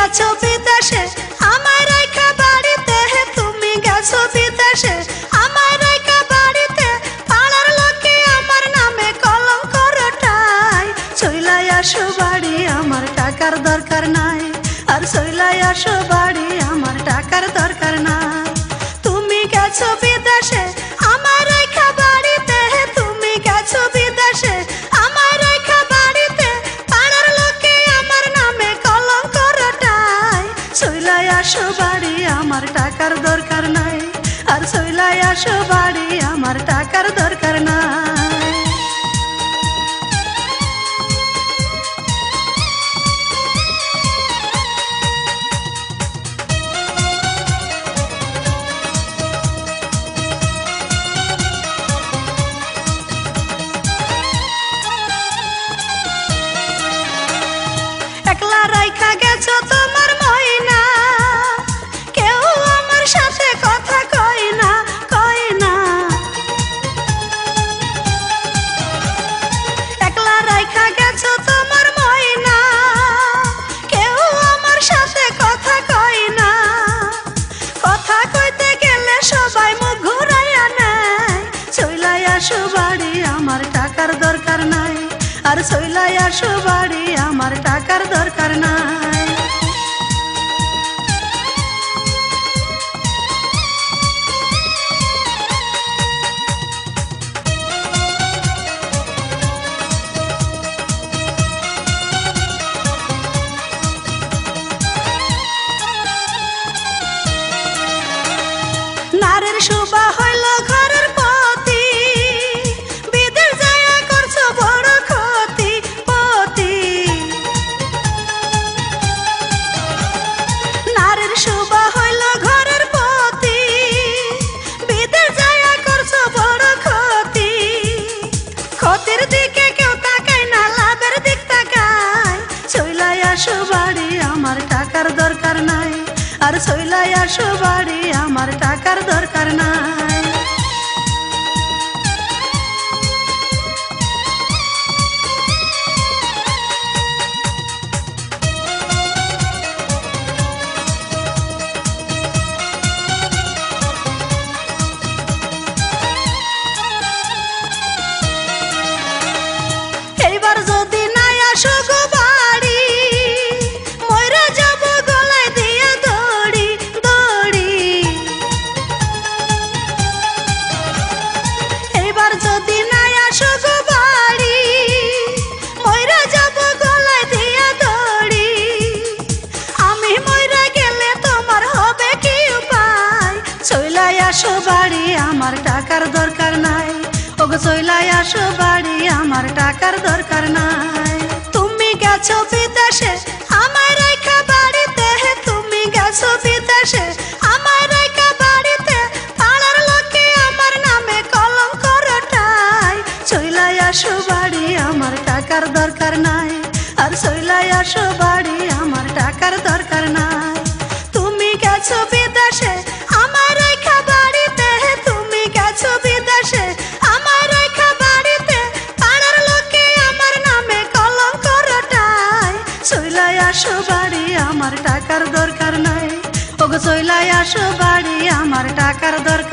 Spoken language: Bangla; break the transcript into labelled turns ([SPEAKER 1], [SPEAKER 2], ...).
[SPEAKER 1] গেছো বিদেশে আমায় রাইখা বাড়িতে, তুমি গেছো বিদেশে আমায় রাইখা বাড়িতে, পাড়ার লোকে আমার নামে কলঙ্ক রটায়। চইলাই আসো বাড়ি আমার টাকার দরকার নাই, আর চইলাই আসো বাড়ি আমার টাকার দরকার নাই। তুমি গেছো বিদেশে আমায় রাইখা বাড়িতে, তুমি গেছো বিদেশে আমায় রাইখা বাড়িতে, পাড়ার লোকে আমার নামে কলঙ্ক রটায়। চইলাই আসো বাড়ি আমার টাকার দরকার নাই, আর চইলাই আসো বাড়ি আমার টাকার দরকার নাই। একলা রাইখা গেছো তোমার ময়না, কেউ আমার সাথে কথা কয় না, কয় না। একলা রাইখা গেছো তোমার ময়না, কেউ আমার সাথে কথা কয় না। কথা কইতে গেলে সবাই মুখ ঘুরাইয়া নেয়। চইলাই আসো বাড়ি আমার টাকার দরকার নাই, আর চইলাই আসো বাড়ি আমার টাকার দরকার নাই। নারীর শোভা হইল ঘরের পতি, বিদেশ যায়া করছো বড় ক্ষতি পতি। নারীর শোভা হইল ঘরের পতি, বিদেশ যায়া করছো বড় ক্ষতি। ক্ষতির দিকে কেউ তাকায় না, লাভের দিক তাকায়। চইলাই আসো বাড়ি আমার টাকার দরকার নাই, আর চইলাই আসো বাড়ি আমার টাকার দরকার নাই। এইবার যদি নাই আসো গো বাড়ি, মইরা যাব গলায় দিয়া দড়ি দড়ি। এইবার যদি নাই আসো গো বাড়ি, মইরা যাব গলায় দিয়া দড়ি। আমি মইরা গেলে তোমার হবে কি উপায়? চইলাই আসো বাড়ি আমার টাকার দরকার নাই, ওগো চইলাই আসো বাড়ি আমার টাকার দরকার নাই। তুমি গেছো বিদেশে আমায় রাইখা বাড়িতে, তুমি গেছো বিদেশে আমায় রাইখা বাড়িতে, পাড়ার লোকে আমার নামে কলঙ্ক রটায়। চইলাই আসো বাড়ি আমার টাকার দরকার নাই, আর চইলাই আসো বাড়ি আমার টাকার দরকার নাই। তুমি গেছো বিদেশে আমায় রাইখা বাড়িতে, তুমি গেছো বিদেশে আমায় রাইখা বাড়িতে, পাড়ার লোকে আমার নামে কলঙ্ক রটায়। চইলাই আসো বাড়ি আমার টাকার দরকার নাই, ওগো চইলাই আসো বাড়ি আমার টাকার দরকার